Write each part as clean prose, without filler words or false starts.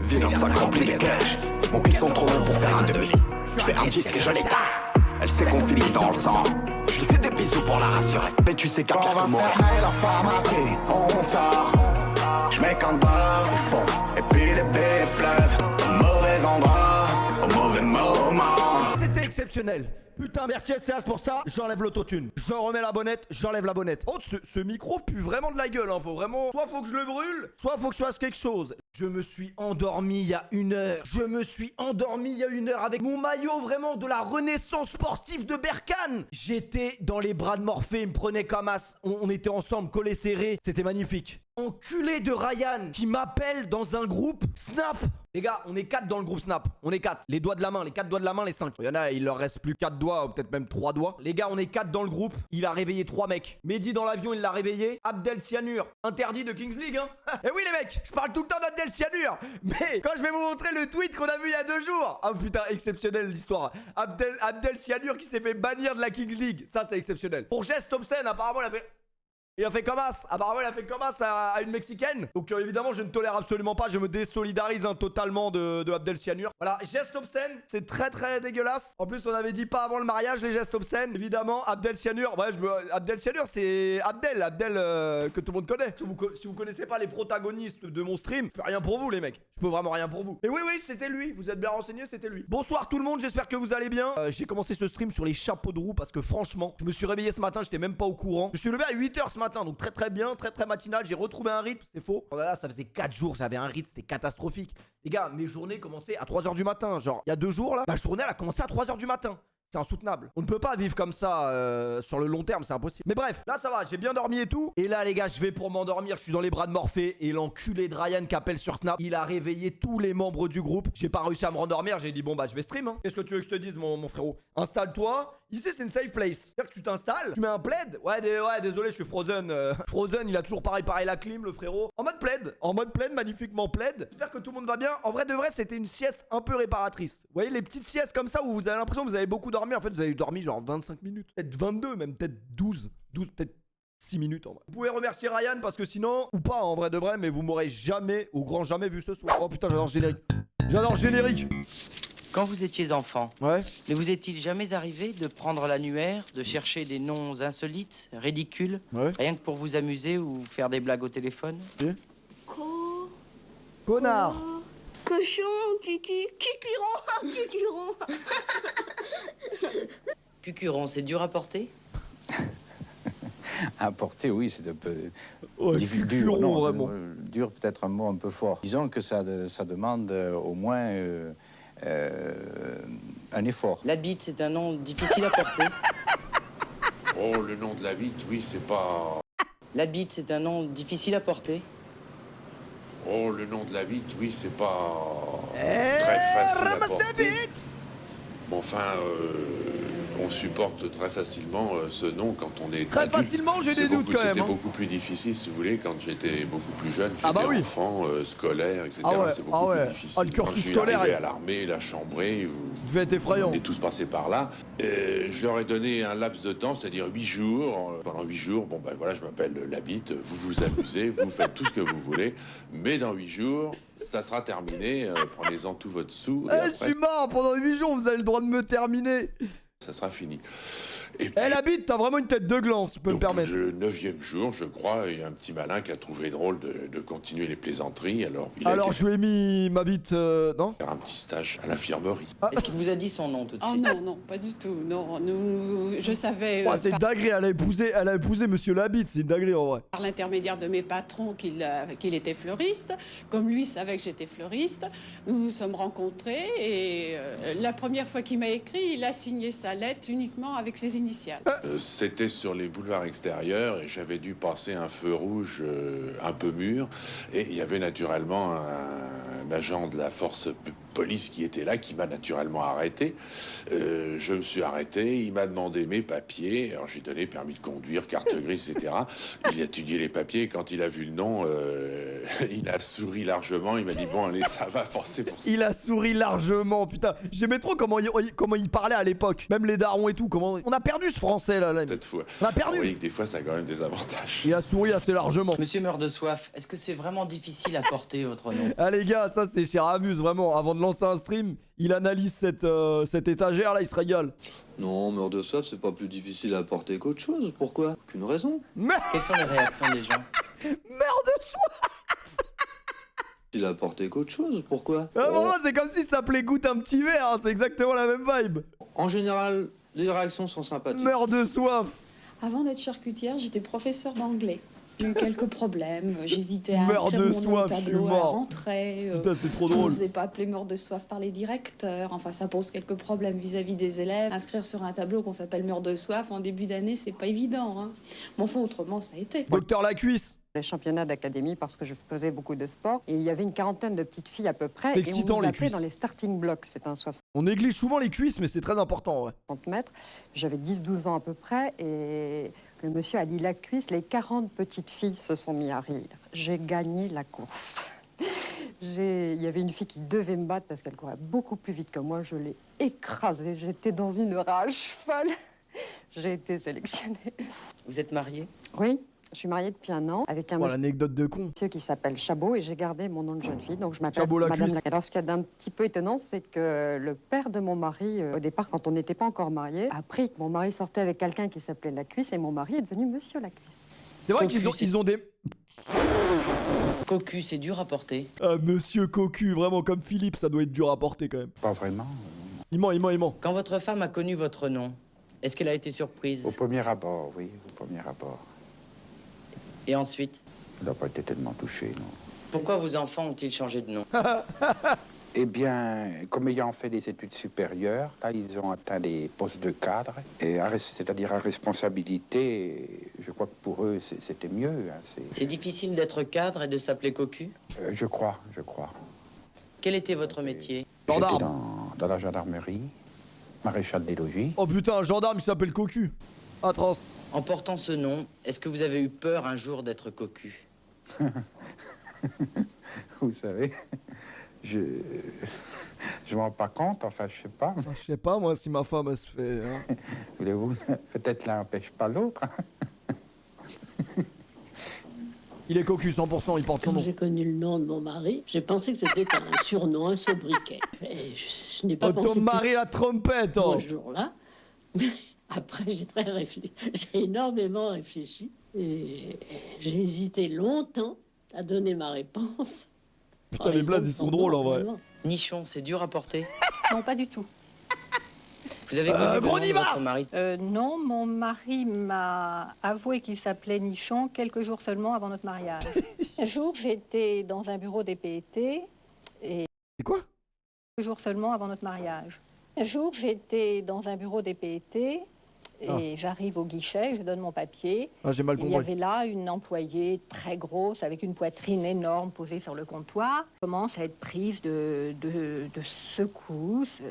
Violence accomplit les cages. Mon pieds sont trop longs pour faire un demi. Je fais un disque et je l'éteins. Elle sait qu'on finit dans le sang. Je lui fais des bisous pour la rassurer. Mais tu sais qu'à quelques mois on va fermer la pharmacie, on sort. Je mets qu'un bas au fond. Et puis les bébés pleuvent au mauvais endroit, au mauvais moment. C'était exceptionnel. Putain, merci SCH pour ça. J'enlève l'autotune. Je remets la bonnette, j'enlève la bonnette. Oh, ce micro pue vraiment de la gueule, hein. Faut vraiment... Soit faut que je le brûle, soit faut que je fasse quelque chose. Je me suis endormi il y a 1 heure. Je me suis endormi il y a 1 heure avec mon maillot vraiment de la renaissance sportive de Berkane. J'étais dans les bras de Morphée, il me prenait comme as. On était ensemble, collés serrés. C'était magnifique. Enculé de Ryan qui m'appelle dans un groupe Snap. Les gars, on est 4 dans le groupe Snap. On est 4. Les doigts de la main, les 4 doigts de la main, les 5. Il y en a, il leur reste plus 4 doigts, ou peut-être même 3 doigts. Les gars, on est 4 dans le groupe. Il a réveillé 3 mecs. Mehdi dans l'avion, il l'a réveillé. Abdel Cyanure, interdit de Kings League, hein. Et oui, les mecs, je parle tout le temps d'Abdel Cyanure. Mais quand je vais vous montrer le tweet qu'on a vu il y a 2 jours. Ah putain, exceptionnel l'histoire. Abdel Cyanure qui s'est fait bannir de la Kings League. Ça, c'est exceptionnel. Pour geste obscène, apparemment, il a fait comme as. Apparemment, il a fait comme as à une Mexicaine. Donc, évidemment, je ne tolère absolument pas. Je me désolidarise totalement de Abdel Cyanure. Voilà, geste obscène, c'est très très dégueulasse. En plus, on avait dit pas avant le mariage les gestes obscènes. Évidemment, Abdel Cyanure. Ouais, Abdel Cyanure, c'est Abdel que tout le monde connaît. Si vous connaissez pas les protagonistes de mon stream, je peux rien pour vous, les mecs. Je peux vraiment rien pour vous. Et oui, c'était lui. Vous êtes bien renseignés, c'était lui. Bonsoir tout le monde, j'espère que vous allez bien. J'ai commencé ce stream sur les chapeaux de roue parce que franchement, je me suis réveillé ce matin, j'étais même pas au courant. Je suis levé à 8h ce matin, donc très très bien, très très matinal. J'ai retrouvé un rythme, c'est faux. Oh là là, ça faisait 4 jours, j'avais un rythme, c'était catastrophique. Les gars, mes journées commençaient à 3h du matin. Genre, il y a 2 jours là, ma journée elle a commencé à 3h du matin. C'est insoutenable. On ne peut pas vivre comme ça sur le long terme, c'est impossible. Mais bref, là ça va, j'ai bien dormi et tout. Et là les gars, je vais pour m'endormir, je suis dans les bras de Morphée. Et l'enculé de Ryan qui appelle sur Snap, il a réveillé tous les membres du groupe. J'ai pas réussi à me rendormir, j'ai dit bon bah je vais stream, hein. Qu'est-ce que tu veux que je te dise mon frérot? Installe-toi. Ici c'est une safe place. C'est-à-dire que tu t'installes, tu mets un plaid. Ouais désolé, je suis Frozen. Frozen, il a toujours pareil la clim le frérot. En mode plaid, magnifiquement plaid. J'espère que tout le monde va bien. En vrai de vrai, c'était une sieste un peu réparatrice. Vous voyez les petites siestes comme ça où vous avez l'impression que vous avez beaucoup dormi. En fait, vous avez dormi genre 25 minutes. Peut-être 22, même peut-être 12, peut-être 6 minutes en vrai. Vous pouvez remercier Ryan parce que sinon, ou pas en vrai de vrai, mais vous m'aurez jamais, au grand jamais vu ce soir. Oh putain, j'adore le générique. J'adore le générique. Quand vous étiez enfant, ouais, ne vous est-il jamais arrivé de prendre l'annuaire, de chercher des noms insolites, ridicules, ouais, rien que pour vous amuser ou faire des blagues au téléphone? Connard. Cochon, cucuron. Cucuron, c'est dur à porter? À porter, oui, c'est un peu Cucuron, dur. Non, vraiment. Dur, peut-être un mot un peu fort. Disons que ça demande au moins un effort. La bite, c'est un nom difficile à porter. Oh, le nom de la bite, oui, c'est pas... La bite, c'est un nom difficile à porter. Oh, le nom de la bite, oui, c'est pas très facile à porter. Bon, enfin, on supporte très facilement ce nom quand on est Très adulte. facilement, j'ai des doutes quand même. C'était Hein. beaucoup plus difficile, si vous voulez, quand j'étais beaucoup plus jeune. J'étais bah oui. enfant, scolaire, etc. Ah ouais, c'est beaucoup plus difficile. le Quand cursus je suis scolaire, arrivé à l'armée, la chambrée, il devait être effrayant. on est tous passés par là. Je leur ai donné un laps de temps, c'est-à-dire 8 jours. Pendant 8 jours, bon ben voilà, je m'appelle la bite, vous vous amusez, vous faites tout ce que vous voulez. Mais dans 8 jours, ça sera terminé. Prenez-en tout votre sou. Et après, je suis mort pendant 8 jours, vous avez le droit de me terminer. ça sera fini. Et puis, la bite, t'as vraiment une tête de gland, si tu peux me permettre. Le 9e jour, je crois, il y a un petit malin qui a trouvé drôle de continuer les plaisanteries. Alors, je lui ai mis ma bite, non? faire un petit stage à l'infirmerie. Est-ce qu'il vous a dit son nom tout de Oh suite? non, pas du tout. Non, je savais C'est une dinguerie, elle a épousé Monsieur Labitte, c'est une dinguerie en vrai. par l'intermédiaire de mes patrons qu'il était fleuriste. Comme lui savait que j'étais fleuriste, nous nous sommes rencontrés et la première fois qu'il m'a écrit, il a signé sa lettre uniquement avec ses initiales. C'était sur les boulevards extérieurs et j'avais dû passer un feu rouge un peu mûr. Et il y avait naturellement un agent de la force police qui était là, qui m'a naturellement arrêté. Je me suis arrêté, il m'a demandé mes papiers. Alors j'ai donné permis de conduire, carte grise, etc. Il a étudié les papiers et quand il a vu le nom, il a souri largement. Il m'a dit bon allez, ça va penser pour ça. Il a souri largement, putain. J'aimais trop comment il parlait à l'époque. Même les darons et tout. Comment on a perdu ce français là. Cette fois, On a perdu. vous voyez que des fois ça a quand même des avantages. Il a souri assez largement. Monsieur meurt de soif, est-ce que c'est vraiment difficile à porter votre nom? Ah les gars, ça c'est cher Abus, vraiment. Avant de lancer un stream, il analyse cette étagère là, il se régale. Non, meurt de soif, c'est pas plus difficile à porter qu'autre chose. Pourquoi? Qu'une raison. Quelles sont les réactions des gens? Merde de soif. Il a porté qu'autre chose. Pourquoi? Ah bon, c'est comme si ça s'appelait Goutte un petit verre, hein, c'est exactement la même vibe. En général, les réactions sont sympathiques. Merde de soif. Avant d'être charcutière, j'étais professeure d'anglais. J'ai eu quelques problèmes. J'hésitais à Meurt inscrire de mon nom au soif, je suis tableau à la mort. rentrée. Putain, c'est trop Je ne drôle. me faisais pas appeler mort de soif par les directeurs. Enfin, ça pose quelques problèmes vis-à-vis des élèves. Inscrire sur un tableau qu'on s'appelle mort de soif en début d'année, c'est pas évident. Hein. Mais enfin, autrement, ça a été. Docteur la cuisse. Les championnats d'académie parce que je faisais beaucoup de sport. Et il y avait une quarantaine de petites filles à peu près. C'est Et on excitant, nous les appelait cuisses. dans les starting blocks. C'était un 60 On néglige souvent les cuisses, mais c'est très important, ouais. mètres. J'avais 10-12 ans à peu près. Et le monsieur a dit la cuisse. Les 40 petites filles se sont mis à rire. J'ai gagné la course. Il y avait une fille qui devait me battre parce qu'elle courait beaucoup plus vite que moi. Je l'ai écrasée. J'étais dans une rage folle. J'ai été sélectionnée. Vous êtes marié? Oui, je suis mariée depuis 1 an avec un Oh, l'anecdote de con. monsieur qui s'appelle Chabot et j'ai gardé mon nom de jeune fille. Donc je m'appelle Chabot la Madame cuisse. Alors ce qu'il y a d'un petit peu étonnant, c'est que le père de mon mari, au départ, quand on n'était pas encore mariés, a appris que mon mari sortait avec quelqu'un qui s'appelait La Cuisse et mon mari est devenu Monsieur La Cuisse. C'est vrai Cocu, qu'ils ont des... Cocu, c'est dur à porter. Ah, monsieur Cocu, vraiment comme Philippe, ça doit être dur à porter quand même. Pas vraiment. Il ment. Quand votre femme a connu votre nom, est-ce qu'elle a été Au surprise? premier abord, oui, au premier abord. Et ensuite? Elle n'a pas été tellement touchée, non. Pourquoi vos enfants ont-ils changé de nom? Eh bien, comme ayant fait des études supérieures, là, ils ont atteint des postes de cadre, et c'est-à-dire à responsabilité. Je crois que pour eux, c'était mieux. Hein, C'est difficile d'être cadre et de s'appeler Cocu? je crois. Quel était votre métier? J'étais Gendarme. dans la gendarmerie, maréchal des logis. Oh putain, un gendarme, il s'appelle Cocu. Atroce. En portant ce nom, est-ce que vous avez eu peur un jour d'être Cocu? Vous savez, je m'en rends pas compte, enfin, je sais pas. Ah, je sais pas, moi, si ma femme, elle se fait... hein. Voulez-vous, peut-être l'un n'empêche pas l'autre. Il est Cocu, 100%, il porte son Quand nom. j'ai connu le nom de mon mari, j'ai pensé que c'était un surnom, un sobriquet. Et je n'ai pas Oh, pensé ton mari la trompette, plus oh. ce jour-là. Mais après, j'ai énormément réfléchi. Et j'ai hésité longtemps à donner ma réponse. Putain, les blazes, ils sont drôles, en vrai. Nichon, c'est dur à porter? Non, pas du tout. Vous avez connu le nom de Gronima votre mari? Non, mon mari m'a avoué qu'il s'appelait Nichon quelques jours seulement avant notre mariage. Un jour, j'étais dans un bureau des PET et C'est quoi? quelques jours seulement avant notre mariage. Un jour, j'étais dans un bureau des PET et j'arrive au guichet, je donne mon papier. Ah, j'ai mal Il y compris. avait là une employée très grosse avec une poitrine énorme posée sur le comptoir. Elle commence à être prise de secousses.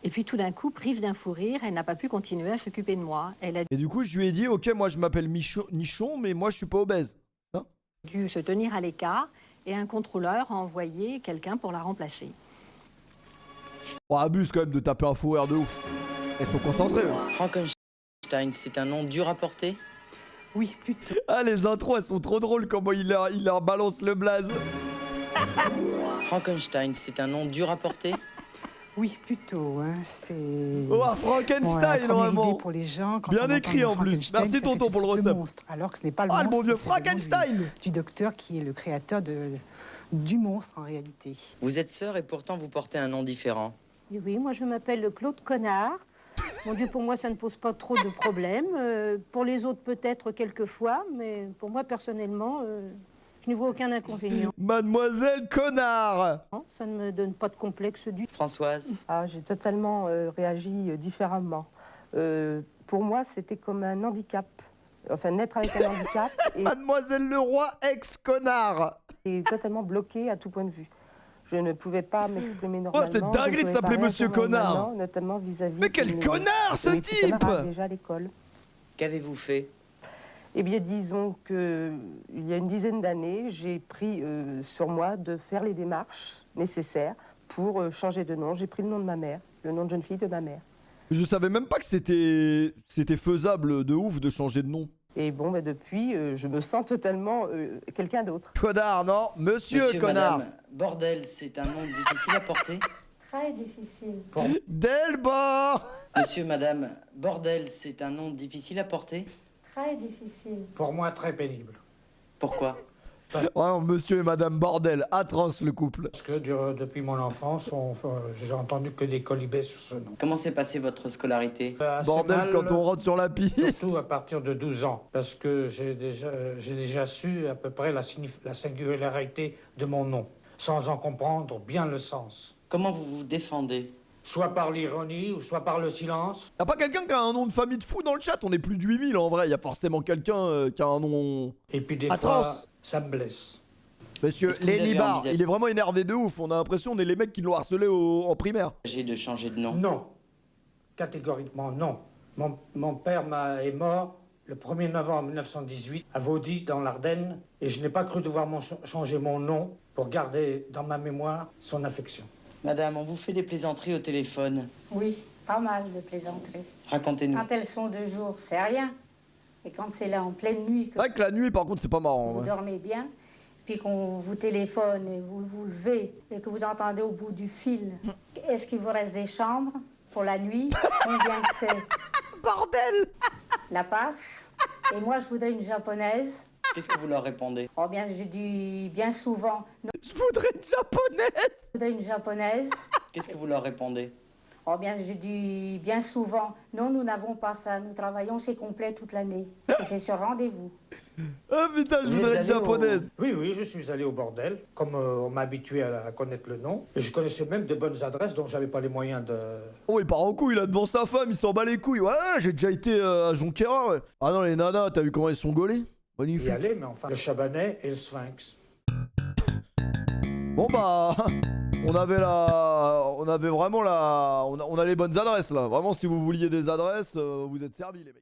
Et puis tout d'un coup, prise d'un fou rire, elle n'a pas pu continuer à s'occuper de moi. Elle a Et du coup, je lui ai dit, ok, moi je m'appelle Nichon, mais moi je suis pas obèse. Hein? dû se tenir à l'écart et un contrôleur a envoyé quelqu'un pour la remplacer. Oh, abuse quand même de taper un fou rire de ouf. Elles sont concentrées. Hein. Frankenstein, c'est un nom dur à porter? Oui, plutôt. Ah, les intros, elles sont trop drôles, comment il leur balance le blaze. Frankenstein, c'est un nom dur à porter? Oui, plutôt. Hein, c'est... Oh, à Frankenstein, vraiment. Pour les gens, quand bien on écrit en entend plus. Frankenstein, Merci ça fait tonton tout pour le de suite recep. monstre, alors que ce n'est pas le Ah, monstre. le bon vieux c'est le nom Frankenstein. du docteur qui est le créateur du monstre en réalité. Vous êtes sœur et pourtant vous portez un nom différent. Oui, moi je m'appelle Claude Connard. Mon Dieu, pour moi, ça ne pose pas trop de problèmes. Pour les autres, peut-être quelquefois, mais pour moi, personnellement, je n'y vois aucun inconvénient. Mademoiselle Connard. Ça ne me donne pas de complexe du tout. Françoise? Ah, j'ai totalement réagi différemment. Pour moi, c'était comme un handicap. Enfin, naître avec un handicap. Mademoiselle Leroy, ex-connard. Et totalement bloqué à tout point de vue. Je ne pouvais pas m'exprimer normalement. c'est dinguerie de s'appeler Monsieur Connard. Notamment vis-à-vis. Mais quel connard ce type! Déjà à l'école. Qu'avez-vous fait? Eh bien, disons que il y a une dizaine d'années, j'ai pris sur moi de faire les démarches nécessaires pour changer de nom. J'ai pris le nom de ma mère, le nom de jeune fille de ma mère. Je savais même pas que c'était faisable de ouf de changer de nom. Et bon, bah, depuis, je me sens totalement quelqu'un d'autre. Connard, non, Monsieur Connard. Madame, bordel, c'est un nom difficile à porter. Très difficile. Delbord. Monsieur, madame, bordel, c'est un nom difficile à porter. Très difficile. Pour moi, très pénible. Pourquoi? Ouais, Monsieur et Madame Bordel, atroce le couple. Parce que depuis mon enfance, j'ai entendu que des colibets sur ce nom. Comment s'est passée votre scolarité? Bordel mal, quand on rentre sur la piste. Surtout à partir de 12 ans, parce que j'ai déjà su à peu près la singularité de mon nom, sans en comprendre bien le sens. Comment vous vous défendez? Soit par l'ironie, ou soit par le silence. Y'a pas quelqu'un qui a un nom de famille de fou dans le chat? On est plus de 8000 en vrai, y a forcément quelqu'un qui a un nom... Et puis des atroce. fois, ça me blesse. Monsieur Lenny Bar, il est vraiment énervé de ouf, on a l'impression qu'on est les mecs qui l'ont harcelé en primaire. J'ai de changer de nom. Non. Catégoriquement non. Mon père est mort le 1er novembre 1918 à Vaudy, dans l'Ardenne, et je n'ai pas cru devoir changer mon nom pour garder dans ma mémoire son affection. Madame, on vous fait des plaisanteries au téléphone. Oui, pas mal de plaisanteries. Racontez-nous. Quand elles sont de jour, c'est rien. Et quand c'est là en pleine nuit, que C'est vrai que la nuit par contre c'est pas marrant. vous Ouais. dormez bien, puis qu'on vous téléphone et vous vous levez et que vous entendez au bout du fil, est-ce qu'il vous reste des chambres pour la nuit? Combien que c'est? Bordel! La passe. Et moi, je voudrais une japonaise. Qu'est-ce que vous leur répondez? Oh bien, j'ai dit bien souvent. Non, Je voudrais une japonaise! je voudrais une japonaise. Qu'est-ce que vous leur répondez? Oh bien, j'ai dit bien souvent. Non, nous n'avons pas ça. Nous travaillons, c'est complet toute l'année. Et c'est sur rendez-vous. Ah putain, je voudrais une japonaise! Oui, je suis allé au bordel, comme on m'a habitué à connaître le nom. Et je connaissais même de bonnes adresses dont j'avais pas les moyens de... Oh, il part en couille là devant sa femme, il s'en bat les couilles. Ouais, j'ai déjà été à Jonquera, ouais. Ah non, les nanas, t'as vu comment elles sont gaulées? Magnifique. y aller, mais enfin, le Chabanais et le Sphinx. Bon bah, on avait vraiment on a les bonnes adresses là. Vraiment, si vous vouliez des adresses, vous êtes servis les mecs.